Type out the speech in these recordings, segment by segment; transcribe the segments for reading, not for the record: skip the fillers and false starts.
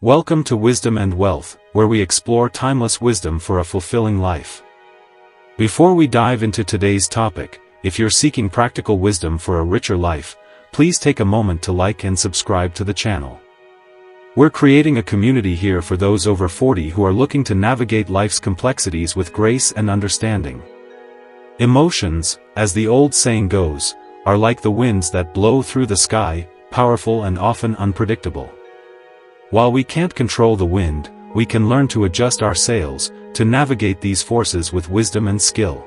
Welcome to Wisdom and Wealth, where we explore timeless wisdom for a fulfilling life. Before we dive into today's topic, if you're seeking practical wisdom for a richer life, please take a moment to like and subscribe to the channel. We're creating a community here for those over 40 who are looking to navigate life's complexities with grace and understanding. Emotions, as the old saying goes, are like the winds that blow through the sky, powerful and often unpredictable. While we can't control the wind, we can learn to adjust our sails, to navigate these forces with wisdom and skill.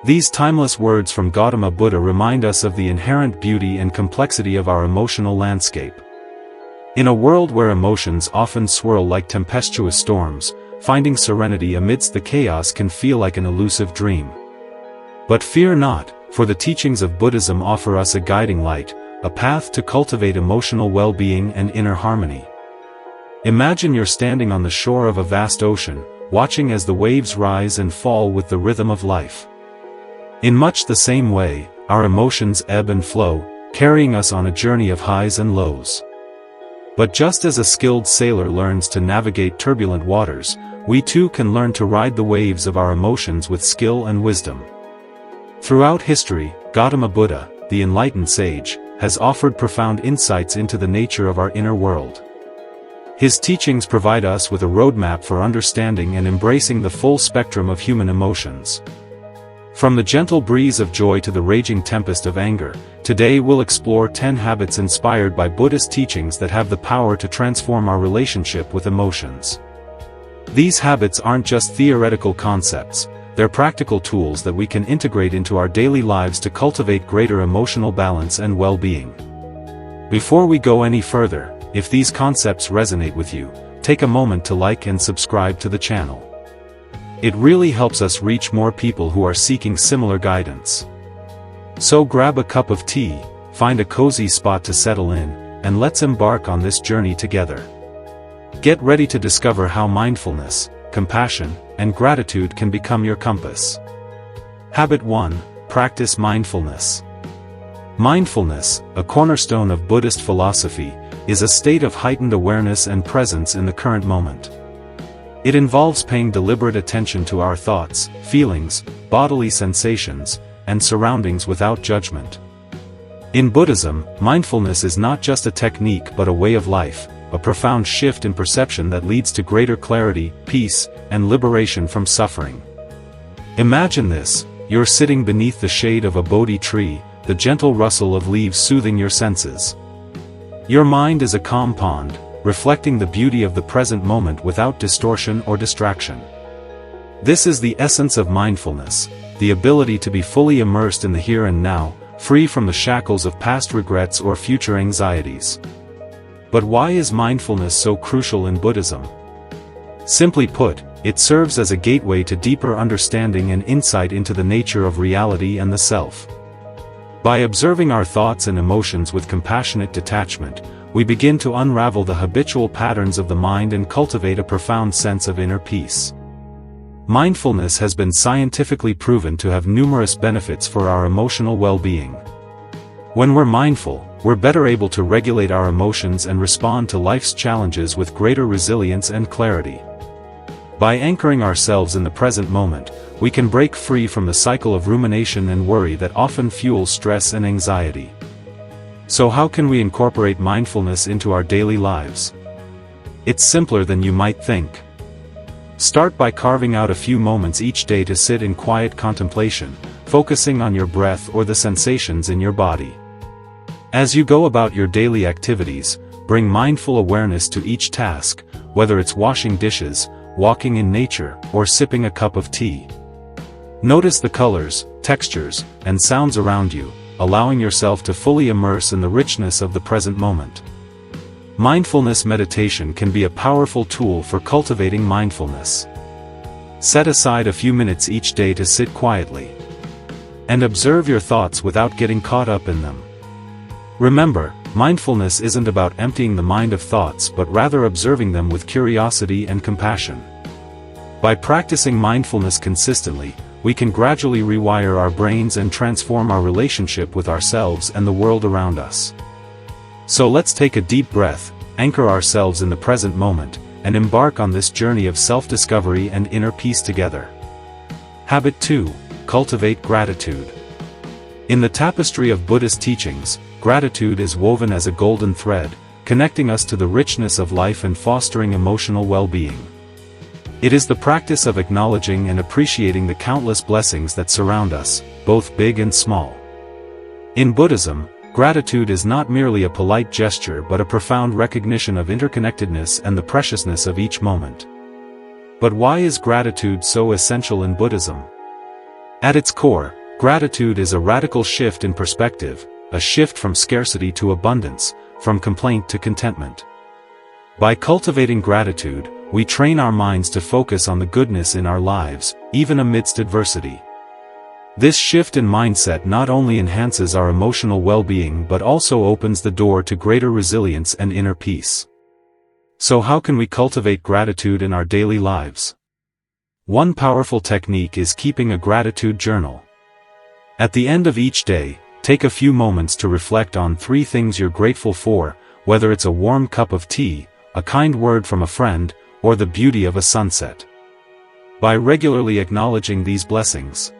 These timeless words from Gautama Buddha remind us of the inherent beauty and complexity of our emotional landscape. In a world where emotions often swirl like tempestuous storms, finding serenity amidst the chaos can feel like an elusive dream. But fear not, for the teachings of Buddhism offer us a guiding light, a path to cultivate emotional well-being and inner harmony. Imagine you're standing on the shore of a vast ocean, watching as the waves rise and fall with the rhythm of life. In much the same way, our emotions ebb and flow, carrying us on a journey of highs and lows. But just as a skilled sailor learns to navigate turbulent waters, we too can learn to ride the waves of our emotions with skill and wisdom. Throughout history, Gautama Buddha, the enlightened sage, has offered profound insights into the nature of our inner world. His teachings provide us with a roadmap for understanding and embracing the full spectrum of human emotions. From the gentle breeze of joy to the raging tempest of anger, today we'll explore 10 habits inspired by Buddhist teachings that have the power to transform our relationship with emotions. These habits aren't just theoretical concepts, they're practical tools that we can integrate into our daily lives to cultivate greater emotional balance and well-being. Before we go any further, if these concepts resonate with you, take a moment to like and subscribe to the channel. It really helps us reach more people who are seeking similar guidance. So grab a cup of tea, find a cozy spot to settle in, and let's embark on this journey together. Get ready to discover how mindfulness, compassion, and gratitude can become your compass. Habit 1. Practice mindfulness. Mindfulness, a cornerstone of Buddhist philosophy, is a state of heightened awareness and presence in the current moment. It involves paying deliberate attention to our thoughts, feelings, bodily sensations, and surroundings without judgment. In Buddhism, mindfulness is not just a technique but a way of life, a profound shift in perception that leads to greater clarity, peace, and liberation from suffering. Imagine this: you're sitting beneath the shade of a Bodhi tree, the gentle rustle of leaves soothing your senses. Your mind is a calm pond, reflecting the beauty of the present moment without distortion or distraction. This is the essence of mindfulness, the ability to be fully immersed in the here and now, free from the shackles of past regrets or future anxieties. But why is mindfulness so crucial in Buddhism? Simply put, it serves as a gateway to deeper understanding and insight into the nature of reality and the self. By observing our thoughts and emotions with compassionate detachment, we begin to unravel the habitual patterns of the mind and cultivate a profound sense of inner peace. Mindfulness has been scientifically proven to have numerous benefits for our emotional well-being. When we're mindful, we're better able to regulate our emotions and respond to life's challenges with greater resilience and clarity. By anchoring ourselves in the present moment, we can break free from the cycle of rumination and worry that often fuels stress and anxiety. So how can we incorporate mindfulness into our daily lives? It's simpler than you might think. Start by carving out a few moments each day to sit in quiet contemplation, focusing on your breath or the sensations in your body. As you go about your daily activities, bring mindful awareness to each task, whether it's washing dishes, walking in nature, or sipping a cup of tea. Notice the colors, textures, and sounds around you, allowing yourself to fully immerse in the richness of the present moment. Mindfulness meditation can be a powerful tool for cultivating mindfulness. Set aside a few minutes each day to sit quietly and observe your thoughts without getting caught up in them. Remember, mindfulness isn't about emptying the mind of thoughts but rather observing them with curiosity and compassion. By practicing mindfulness consistently, we can gradually rewire our brains and transform our relationship with ourselves and the world around us. So let's take a deep breath, anchor ourselves in the present moment, and embark on this journey of self-discovery and inner peace together. Habit 2. Cultivate gratitude. In the tapestry of Buddhist teachings, gratitude is woven as a golden thread, connecting us to the richness of life and fostering emotional well-being. It is the practice of acknowledging and appreciating the countless blessings that surround us, both big and small. In Buddhism, gratitude is not merely a polite gesture but a profound recognition of interconnectedness and the preciousness of each moment. But why is gratitude so essential in Buddhism? At its core, gratitude is a radical shift in perspective, a shift from scarcity to abundance, from complaint to contentment. By cultivating gratitude, we train our minds to focus on the goodness in our lives, even amidst adversity. This shift in mindset not only enhances our emotional well-being but also opens the door to greater resilience and inner peace. So how can we cultivate gratitude in our daily lives? One powerful technique is keeping a gratitude journal. At the end of each day, take a few moments to reflect on 3 things you're grateful for, whether it's a warm cup of tea, a kind word from a friend, or the beauty of a sunset. By regularly acknowledging these blessings,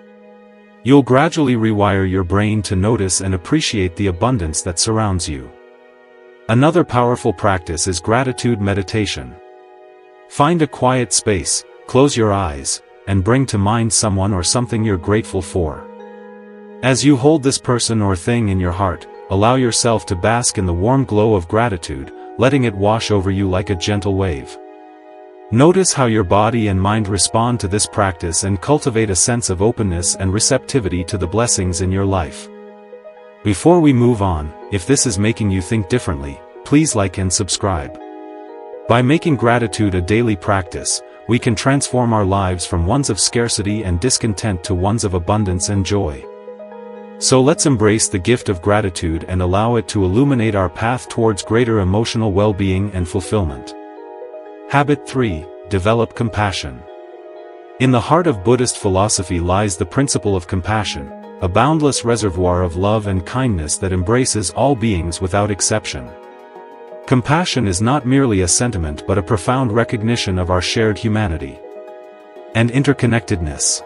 you'll gradually rewire your brain to notice and appreciate the abundance that surrounds you. Another powerful practice is gratitude meditation. Find a quiet space, close your eyes, and bring to mind someone or something you're grateful for. As you hold this person or thing in your heart, allow yourself to bask in the warm glow of gratitude, letting it wash over you like a gentle wave. Notice how your body and mind respond to this practice and cultivate a sense of openness and receptivity to the blessings in your life. Before we move on, if this is making you think differently, please like and subscribe. By making gratitude a daily practice, we can transform our lives from ones of scarcity and discontent to ones of abundance and joy. So let's embrace the gift of gratitude and allow it to illuminate our path towards greater emotional well-being and fulfillment. Habit 3. Develop compassion. In the heart of Buddhist philosophy lies the principle of compassion, a boundless reservoir of love and kindness that embraces all beings without exception. Compassion is not merely a sentiment but a profound recognition of our shared humanity and interconnectedness.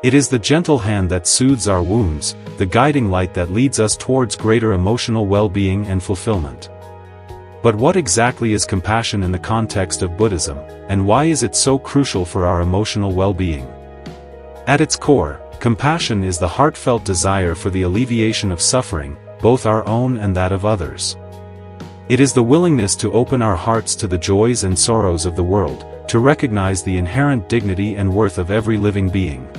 It is the gentle hand that soothes our wounds, the guiding light that leads us towards greater emotional well-being and fulfillment. But what exactly is compassion in the context of Buddhism, and why is it so crucial for our emotional well-being? At its core, compassion is the heartfelt desire for the alleviation of suffering, both our own and that of others. It is the willingness to open our hearts to the joys and sorrows of the world, to recognize the inherent dignity and worth of every living being.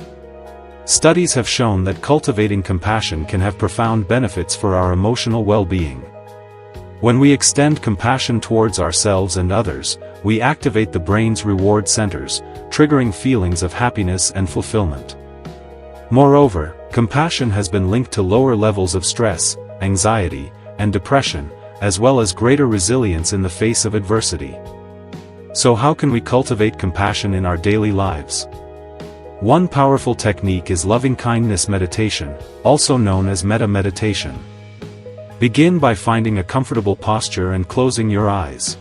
Studies have shown that cultivating compassion can have profound benefits for our emotional well-being. When we extend compassion towards ourselves and others, we activate the brain's reward centers, triggering feelings of happiness and fulfillment. Moreover, compassion has been linked to lower levels of stress, anxiety, and depression, as well as greater resilience in the face of adversity. So how can we cultivate compassion in our daily lives? One powerful technique is loving-kindness meditation, also known as metta meditation. Begin by finding a comfortable posture and closing your eyes.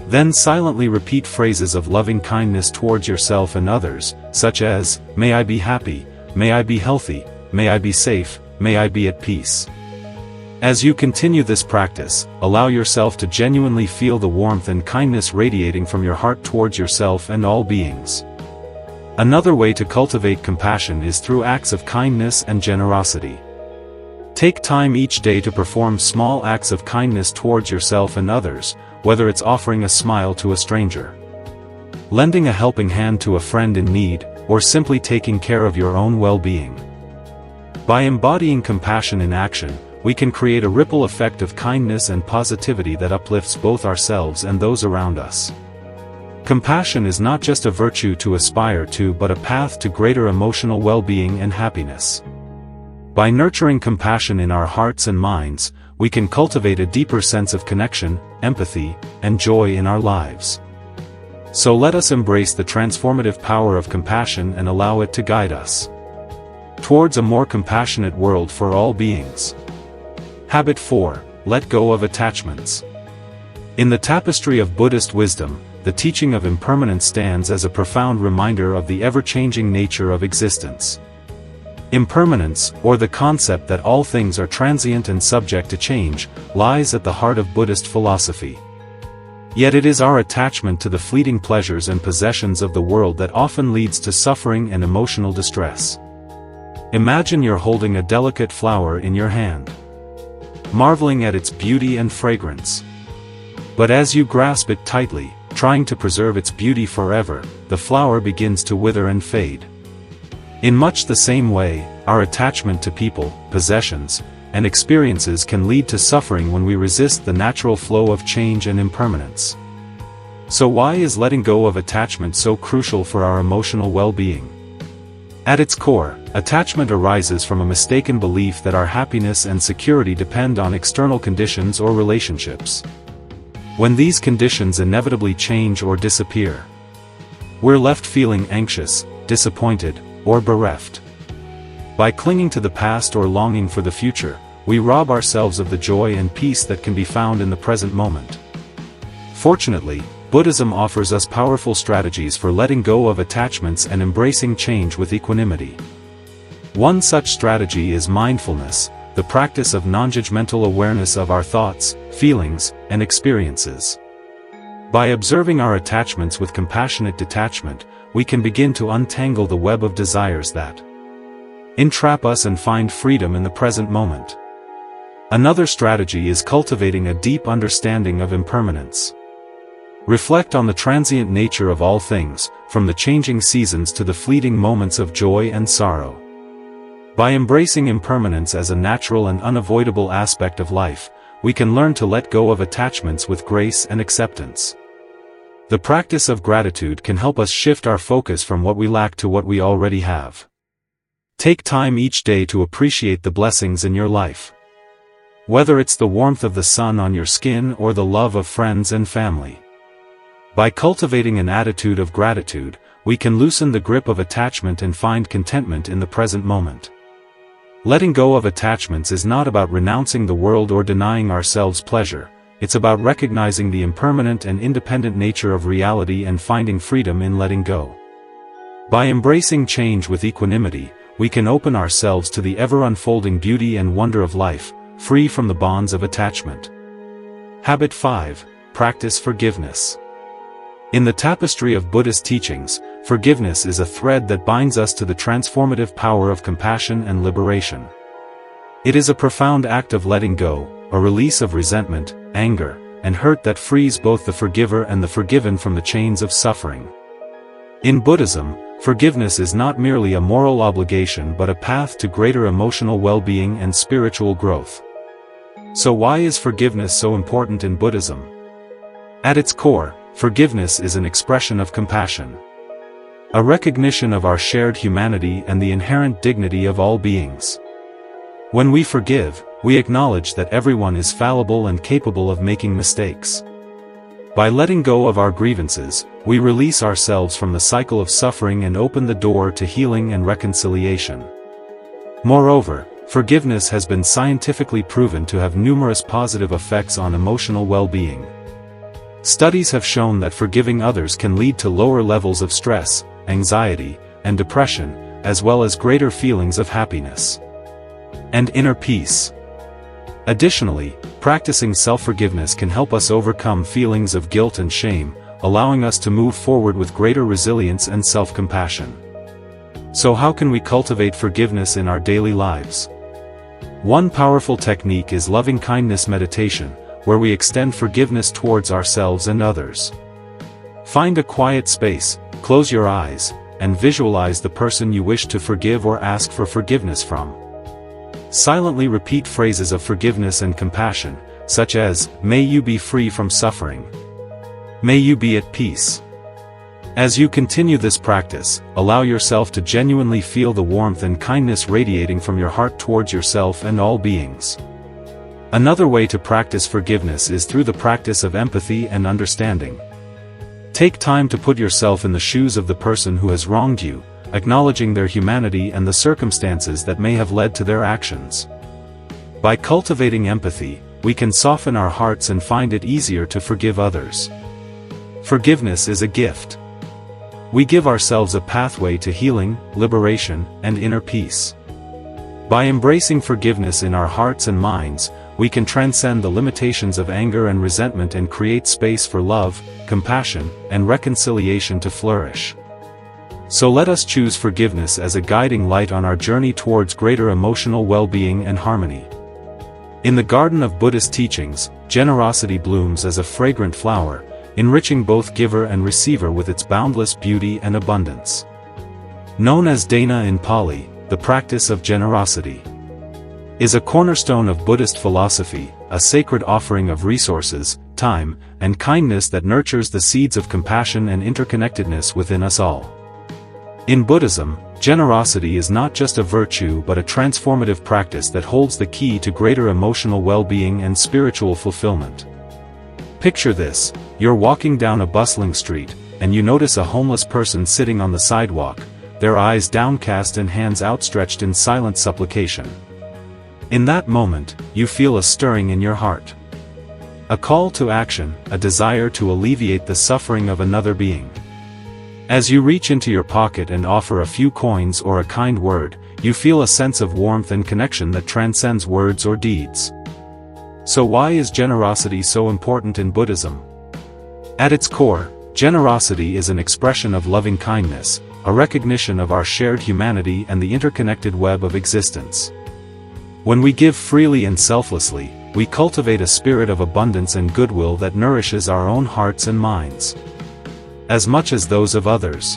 Then silently repeat phrases of loving-kindness towards yourself and others, such as, "May I be happy, may I be healthy, may I be safe, may I be at peace." As you continue this practice, allow yourself to genuinely feel the warmth and kindness radiating from your heart towards yourself and all beings. Another way to cultivate compassion is through acts of kindness and generosity. Take time each day to perform small acts of kindness towards yourself and others, whether it's offering a smile to a stranger, lending a helping hand to a friend in need, or simply taking care of your own well-being. By embodying compassion in action, we can create a ripple effect of kindness and positivity that uplifts both ourselves and those around us. Compassion is not just a virtue to aspire to but a path to greater emotional well-being and happiness. By nurturing compassion in our hearts and minds, we can cultivate a deeper sense of connection, empathy, and joy in our lives. So let us embrace the transformative power of compassion and allow it to guide us towards a more compassionate world for all beings. Habit 4. Let go of attachments. In the tapestry of Buddhist wisdom, the teaching of impermanence stands as a profound reminder of the ever-changing nature of existence. Impermanence, or the concept that all things are transient and subject to change, lies at the heart of Buddhist philosophy. Yet it is our attachment to the fleeting pleasures and possessions of the world that often leads to suffering and emotional distress. Imagine you're holding a delicate flower in your hand, marveling at its beauty and fragrance. But as you grasp it tightly, trying to preserve its beauty forever, the flower begins to wither and fade. In much the same way, our attachment to people, possessions, and experiences can lead to suffering when we resist the natural flow of change and impermanence. So why is letting go of attachment so crucial for our emotional well-being? At its core, attachment arises from a mistaken belief that our happiness and security depend on external conditions or relationships. When these conditions inevitably change or disappear, we're left feeling anxious, disappointed, or bereft. By clinging to the past or longing for the future, we rob ourselves of the joy and peace that can be found in the present moment. Fortunately, Buddhism offers us powerful strategies for letting go of attachments and embracing change with equanimity. One such strategy is mindfulness, the practice of non-judgmental awareness of our thoughts, feelings, and experiences. By observing our attachments with compassionate detachment, we can begin to untangle the web of desires that entrap us and find freedom in the present moment. Another strategy is cultivating a deep understanding of impermanence. Reflect on the transient nature of all things, from the changing seasons to the fleeting moments of joy and sorrow. By embracing impermanence as a natural and unavoidable aspect of life, we can learn to let go of attachments with grace and acceptance. The practice of gratitude can help us shift our focus from what we lack to what we already have. Take time each day to appreciate the blessings in your life. Whether it's the warmth of the sun on your skin or the love of friends and family. By cultivating an attitude of gratitude, we can loosen the grip of attachment and find contentment in the present moment. Letting go of attachments is not about renouncing the world or denying ourselves pleasure, it's about recognizing the impermanent and independent nature of reality and finding freedom in letting go. By embracing change with equanimity, we can open ourselves to the ever-unfolding beauty and wonder of life, free from the bonds of attachment. Habit 5. Practice forgiveness. In the tapestry of Buddhist teachings, forgiveness is a thread that binds us to the transformative power of compassion and liberation. It is a profound act of letting go, a release of resentment, anger, and hurt that frees both the forgiver and the forgiven from the chains of suffering. In Buddhism, forgiveness is not merely a moral obligation but a path to greater emotional well-being and spiritual growth. So why is forgiveness so important in Buddhism? At its core, forgiveness is an expression of compassion. A recognition of our shared humanity and the inherent dignity of all beings. When we forgive, we acknowledge that everyone is fallible and capable of making mistakes. By letting go of our grievances, we release ourselves from the cycle of suffering and open the door to healing and reconciliation. Moreover, forgiveness has been scientifically proven to have numerous positive effects on emotional well-being. Studies have shown that forgiving others can lead to lower levels of stress, anxiety, and depression, as well as greater feelings of happiness and inner peace. Additionally, practicing self-forgiveness can help us overcome feelings of guilt and shame, allowing us to move forward with greater resilience and self-compassion. So how can we cultivate forgiveness in our daily lives? One powerful technique is loving-kindness meditation, where we extend forgiveness towards ourselves and others. Find a quiet space, close your eyes, and visualize the person you wish to forgive or ask for forgiveness from. Silently repeat phrases of forgiveness and compassion, such as, "May you be free from suffering. May you be at peace." As you continue this practice, allow yourself to genuinely feel the warmth and kindness radiating from your heart towards yourself and all beings. Another way to practice forgiveness is through the practice of empathy and understanding. Take time to put yourself in the shoes of the person who has wronged you, acknowledging their humanity and the circumstances that may have led to their actions. By cultivating empathy, we can soften our hearts and find it easier to forgive others. Forgiveness is a gift. We give ourselves a pathway to healing, liberation, and inner peace. By embracing forgiveness in our hearts and minds, we can transcend the limitations of anger and resentment and create space for love, compassion, and reconciliation to flourish. So let us choose forgiveness as a guiding light on our journey towards greater emotional well-being and harmony. In the garden of Buddhist teachings, generosity blooms as a fragrant flower, enriching both giver and receiver with its boundless beauty and abundance. Known as dana in Pali, the practice of generosity is a cornerstone of Buddhist philosophy, a sacred offering of resources, time, and kindness that nurtures the seeds of compassion and interconnectedness within us all. In Buddhism, generosity is not just a virtue but a transformative practice that holds the key to greater emotional well-being and spiritual fulfillment. Picture this: you're walking down a bustling street, and you notice a homeless person sitting on the sidewalk, their eyes downcast and hands outstretched in silent supplication. In that moment, you feel a stirring in your heart. A call to action, a desire to alleviate the suffering of another being. As you reach into your pocket and offer a few coins or a kind word, you feel a sense of warmth and connection that transcends words or deeds. So why is generosity so important in Buddhism? At its core, generosity is an expression of loving kindness, a recognition of our shared humanity and the interconnected web of existence. When we give freely and selflessly, we cultivate a spirit of abundance and goodwill that nourishes our own hearts and minds, as much as those of others.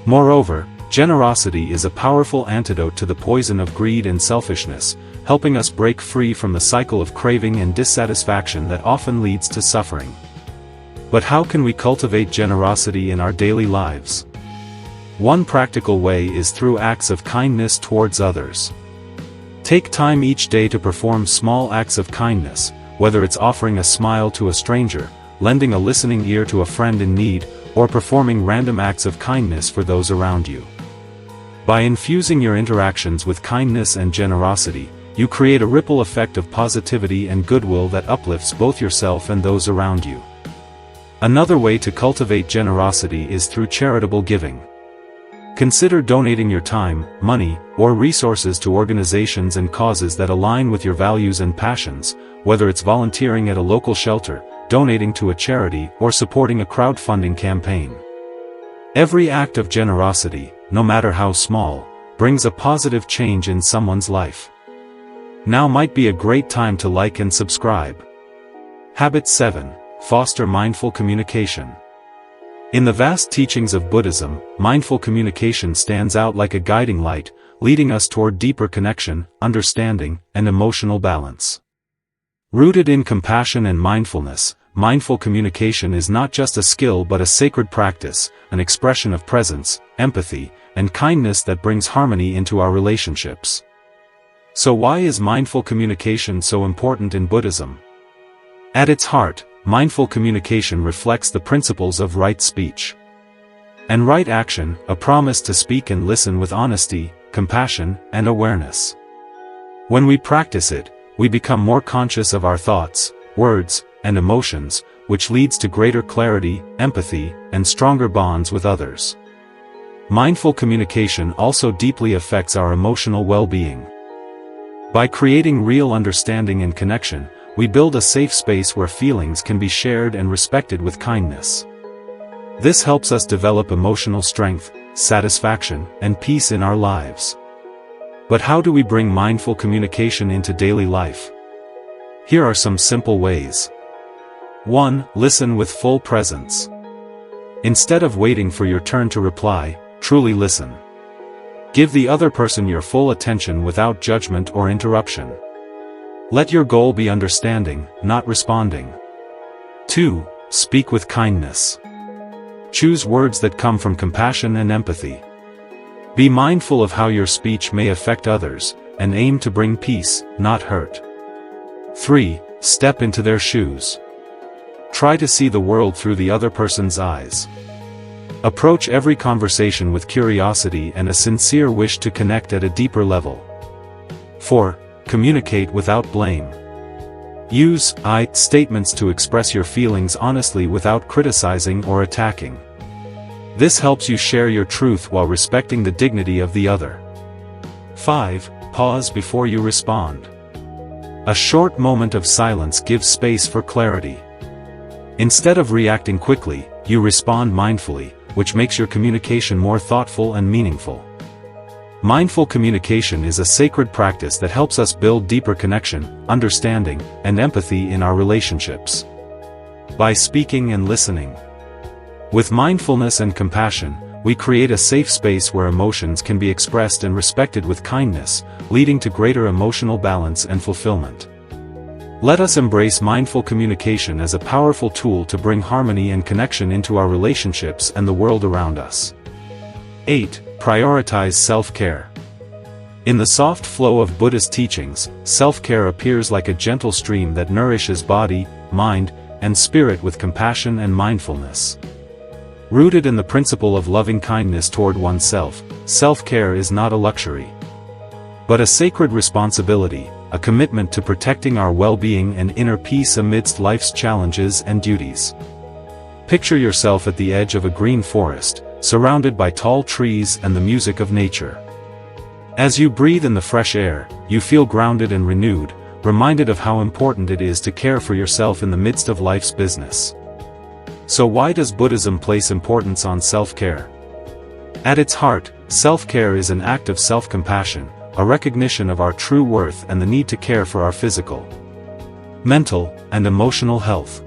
Moreover, generosity is a powerful antidote to the poison of greed and selfishness, helping us break free from the cycle of craving and dissatisfaction that often leads to suffering. But how can we cultivate generosity in our daily lives? One practical way is through acts of kindness towards others. Take time each day to perform small acts of kindness, whether it's offering a smile to a stranger, lending a listening ear to a friend in need, or performing random acts of kindness for those around you. By infusing your interactions with kindness and generosity, you create a ripple effect of positivity and goodwill that uplifts both yourself and those around you. Another way to cultivate generosity is through charitable giving. Consider donating your time, money, or resources to organizations and causes that align with your values and passions, whether it's volunteering at a local shelter, donating to a charity, or supporting a crowdfunding campaign. Every act of generosity, no matter how small, brings a positive change in someone's life. Now might be a great time to like and subscribe. Habit 7. Foster mindful communication. In the vast teachings of Buddhism, mindful communication stands out like a guiding light, leading us toward deeper connection, understanding, and emotional balance. Rooted in compassion and mindfulness, mindful communication is not just a skill but a sacred practice, an expression of presence, empathy, and kindness that brings harmony into our relationships. So why is mindful communication so important in Buddhism? At its heart, mindful communication reflects the principles of right speech and right action, a promise to speak and listen with honesty, compassion, and awareness. When we practice it, we become more conscious of our thoughts, words, and emotions, which leads to greater clarity, empathy, and stronger bonds with others. Mindful communication also deeply affects our emotional well-being. By creating real understanding and connection, we build a safe space where feelings can be shared and respected with kindness. This helps us develop emotional strength, satisfaction, and peace in our lives. But how do we bring mindful communication into daily life? Here are some simple ways. 1. Listen with full presence. Instead of waiting for your turn to reply, truly listen. Give the other person your full attention without judgment or interruption. Let your goal be understanding, not responding. 2. Speak with kindness. Choose words that come from compassion and empathy. Be mindful of how your speech may affect others, and aim to bring peace, not hurt. 3. Step into their shoes. Try to see the world through the other person's eyes. Approach every conversation with curiosity and a sincere wish to connect at a deeper level. 4. Communicate without blame. Use I statements to express your feelings honestly without criticizing or attacking. This helps you share your truth while respecting the dignity of the other. 5. Pause before you respond. A short moment of silence gives space for clarity. Instead of reacting quickly, you respond mindfully, which makes your communication more thoughtful and meaningful. Mindful communication is a sacred practice that helps us build deeper connection, understanding, and empathy in our relationships. By speaking and listening. With mindfulness and compassion, we create a safe space where emotions can be expressed and respected with kindness, leading to greater emotional balance and fulfillment. Let us embrace mindful communication as a powerful tool to bring harmony and connection into our relationships and the world around us. 8. Prioritize self-care. In the soft flow of Buddhist teachings, self-care appears like a gentle stream that nourishes body, mind, and spirit with compassion and mindfulness. Rooted in the principle of loving kindness toward oneself, self-care is not a luxury, but a sacred responsibility, a commitment to protecting our well-being and inner peace amidst life's challenges and duties. Picture yourself at the edge of a green forest, surrounded by tall trees and the music of nature. As you breathe in the fresh air, you feel grounded and renewed, reminded of how important it is to care for yourself in the midst of life's business. So why does Buddhism place importance on self-care? At its heart, self-care is an act of self-compassion, a recognition of our true worth and the need to care for our physical, mental, and emotional health.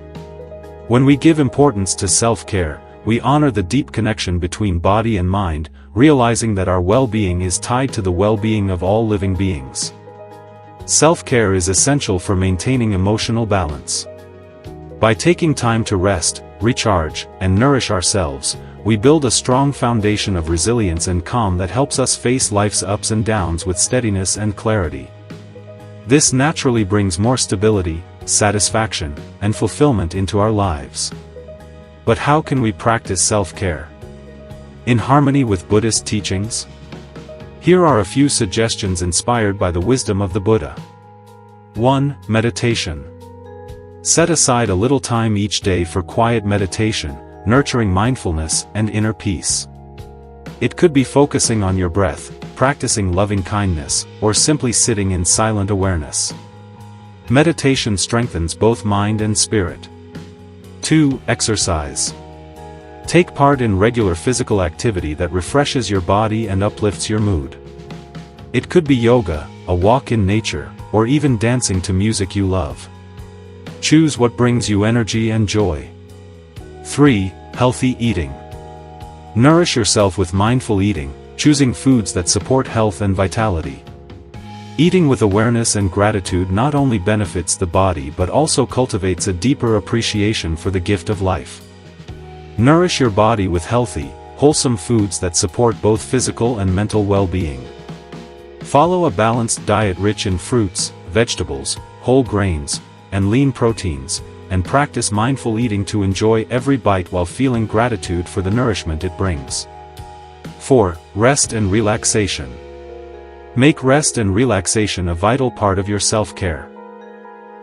When we give importance to self-care, we honor the deep connection between body and mind, realizing that our well-being is tied to the well-being of all living beings. Self-care is essential for maintaining emotional balance. By taking time to rest, recharge, and nourish ourselves, we build a strong foundation of resilience and calm that helps us face life's ups and downs with steadiness and clarity. This naturally brings more stability, satisfaction, and fulfillment into our lives. But how can we practice self-care in harmony with Buddhist teachings? Here are a few suggestions inspired by the wisdom of the Buddha. 1. Meditation. Set aside a little time each day for quiet meditation, nurturing mindfulness and inner peace. It could be focusing on your breath, practicing loving kindness, or simply sitting in silent awareness. Meditation strengthens both mind and spirit. 2. Exercise. Take part in regular physical activity that refreshes your body and uplifts your mood. It could be yoga, a walk in nature, or even dancing to music you love. Choose what brings you energy and joy. 3. Healthy eating. Nourish yourself with mindful eating, choosing foods that support health and vitality. Eating with awareness and gratitude not only benefits the body but also cultivates a deeper appreciation for the gift of life. Nourish your body with healthy, wholesome foods that support both physical and mental well-being. Follow a balanced diet rich in fruits, vegetables, whole grains, and lean proteins, and practice mindful eating to enjoy every bite while feeling gratitude for the nourishment it brings. 4. Rest and relaxation. Make rest and relaxation a vital part of your self-care.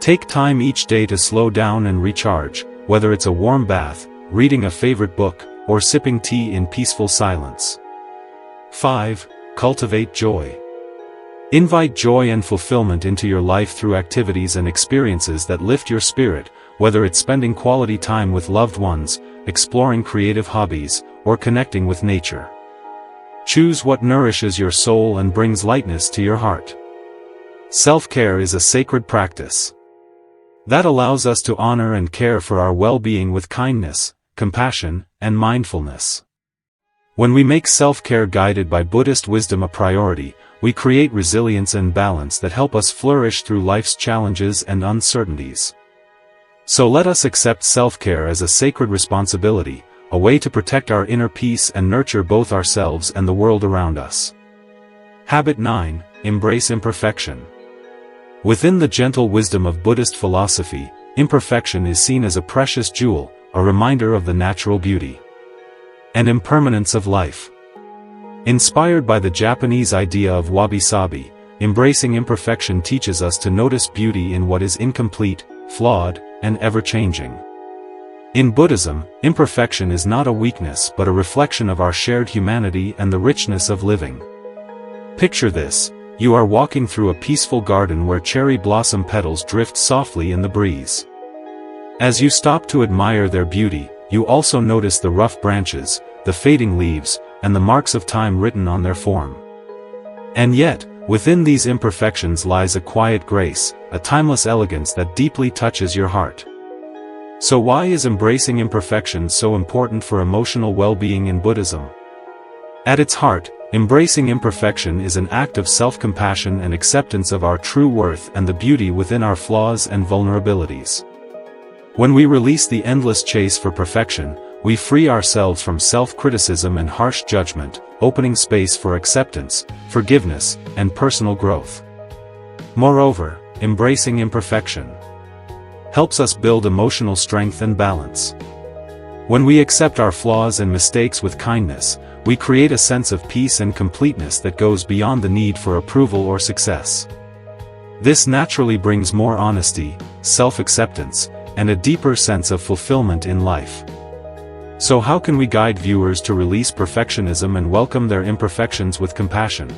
Take time each day to slow down and recharge, whether it's a warm bath, reading a favorite book, or sipping tea in peaceful silence. 5. Cultivate joy. Invite joy and fulfillment into your life through activities and experiences that lift your spirit, whether it's spending quality time with loved ones, exploring creative hobbies, or connecting with nature. Choose what nourishes your soul and brings lightness to your heart. Self-care is a sacred practice that allows us to honor and care for our well-being with kindness, compassion, and mindfulness. When we make self-care guided by Buddhist wisdom a priority, we create resilience and balance that help us flourish through life's challenges and uncertainties. So let us accept self-care as a sacred responsibility, a way to protect our inner peace and nurture both ourselves and the world around us. Habit 9. Embrace imperfection. Within the gentle wisdom of Buddhist philosophy, imperfection is seen as a precious jewel, a reminder of the natural beauty and impermanence of life. Inspired by the Japanese idea of wabi-sabi, embracing imperfection teaches us to notice beauty in what is incomplete, flawed, and ever-changing. In Buddhism, imperfection is not a weakness but a reflection of our shared humanity and the richness of living. Picture this: you are walking through a peaceful garden where cherry blossom petals drift softly in the breeze. As you stop to admire their beauty, you also notice the rough branches, the fading leaves, and the marks of time written on their form. And yet, within these imperfections lies a quiet grace, a timeless elegance that deeply touches your heart. So why is embracing imperfection so important for emotional well-being in Buddhism? At its heart, embracing imperfection is an act of self-compassion and acceptance of our true worth and the beauty within our flaws and vulnerabilities. When we release the endless chase for perfection, we free ourselves from self-criticism and harsh judgment, opening space for acceptance, forgiveness, and personal growth. Moreover, embracing imperfection helps us build emotional strength and balance. When we accept our flaws and mistakes with kindness, we create a sense of peace and completeness that goes beyond the need for approval or success. This naturally brings more honesty, self-acceptance, and a deeper sense of fulfillment in life. So how can we guide viewers to release perfectionism and welcome their imperfections with compassion?